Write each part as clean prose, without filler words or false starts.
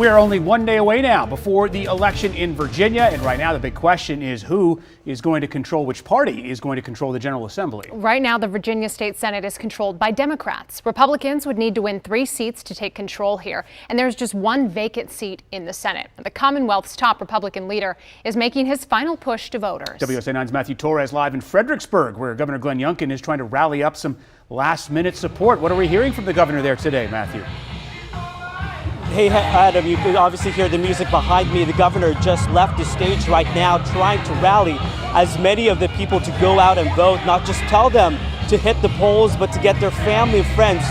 We are only one day away now before the election in Virginia, and right now the big question is who is going to control, which party is going to control the General Assembly. Right now the Virginia State Senate is controlled by Democrats. Republicans would need to win 3 seats to take control here, and there's just one vacant seat in the Senate. The Commonwealth's top Republican leader is making his final push to voters. WSA 9's Matthew Torres live in Fredericksburg, where Governor Glenn Youngkin is trying to rally up some last-minute support. What are we hearing from the governor there today, Matthew? Hey, Adam, you can obviously hear the music behind me. The governor just left the stage right now trying to rally as many of the people to go out and vote, not just tell them to hit the polls, but to get their family and friends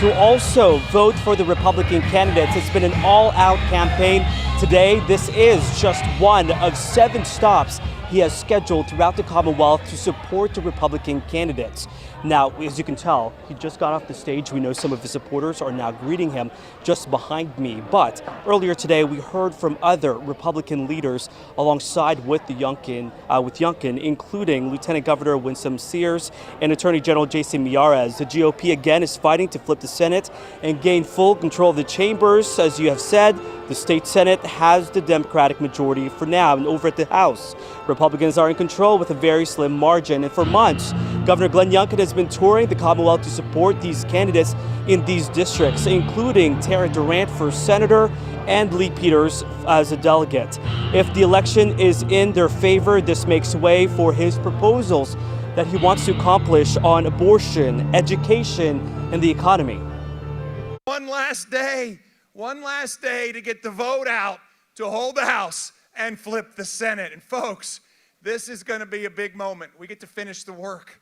to also vote for the Republican candidates. It's been an all-out campaign today. This is just one of 7 stops he has scheduled throughout the Commonwealth to support the Republican candidates. Now, as you can tell, he just got off the stage. We know some of his supporters are now greeting him just behind me. But earlier today, we heard from other Republican leaders alongside with Youngkin, including Lieutenant Governor Winsome Sears and Attorney General Jason Miyares. The GOP again is fighting to flip the Senate and gain full control of the chambers. As you have said, the state Senate has the Democratic majority for now, and over at the House, Republicans are in control with a very slim margin. And for months, Governor Glenn Youngkin has been touring the Commonwealth to support these candidates in these districts, including Tara Durant for senator and Lee Peters as a delegate. If the election is in their favor, this makes way for his proposals that he wants to accomplish on abortion, education, and the economy. One last day to get the vote out to hold the House and flip the Senate. And folks, this is going to be a big moment. We get to finish the work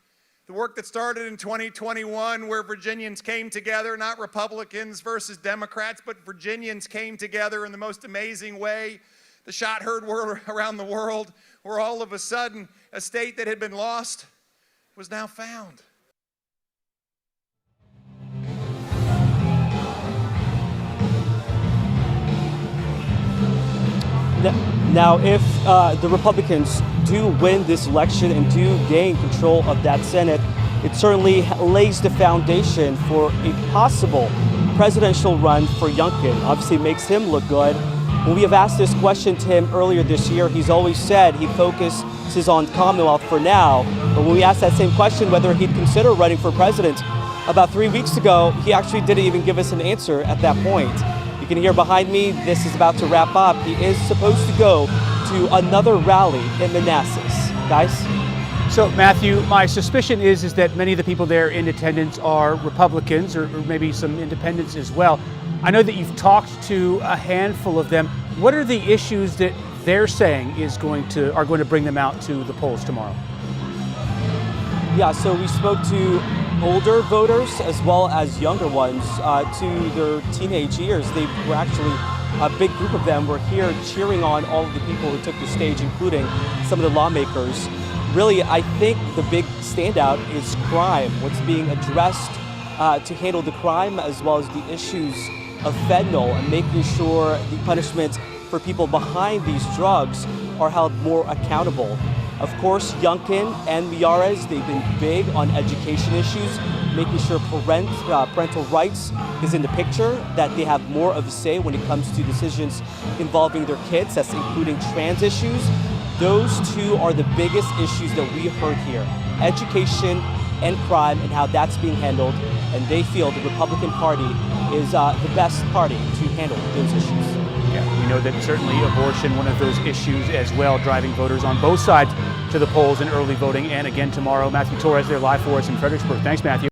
that started in 2021, where Virginians came together, not Republicans versus Democrats, but Virginians came together in the most amazing way. The shot heard word around the world, where all of a sudden a state that had been lost was now found. Now, if the Republicans do win this election and do gain control of that Senate, it certainly lays the foundation for a possible presidential run for Youngkin. Obviously, it makes him look good. When we have asked this question to him earlier this year, he's always said he focuses on Commonwealth for now. But when we asked that same question, whether he'd consider running for president, about 3 weeks ago, he actually didn't even give us an answer at that point. You can hear behind me, this is about to wrap up. He is supposed to go to another rally in Manassas. Guys? So, Matthew, my suspicion is that many of the people there in attendance are Republicans or maybe some independents as well. I know that you've talked to a handful of them. What are the issues that they're saying are going to bring them out to the polls tomorrow? Yeah, so we spoke to older voters as well as younger ones to their teenage years. They were actually, a big group of them were here cheering on all of the people who took the stage, including some of the lawmakers. Really, I think the big standout is crime, what's being addressed to handle the crime, as well as the issues of fentanyl and making sure the punishment for people behind these drugs are held more accountable. Of course, Youngkin and Miyares, they've been big on education issues, making sure parental rights is in the picture, that they have more of a say when it comes to decisions involving their kids, that's including trans issues. Those two are the biggest issues that we heard here, education and crime and how that's being handled. And they feel the Republican Party is the best party to handle those issues. Yeah, we know that certainly abortion, one of those issues as well, driving voters on both sides to the polls in early voting and again tomorrow. Matthew Torres there live for us in Fredericksburg. Thanks, Matthew.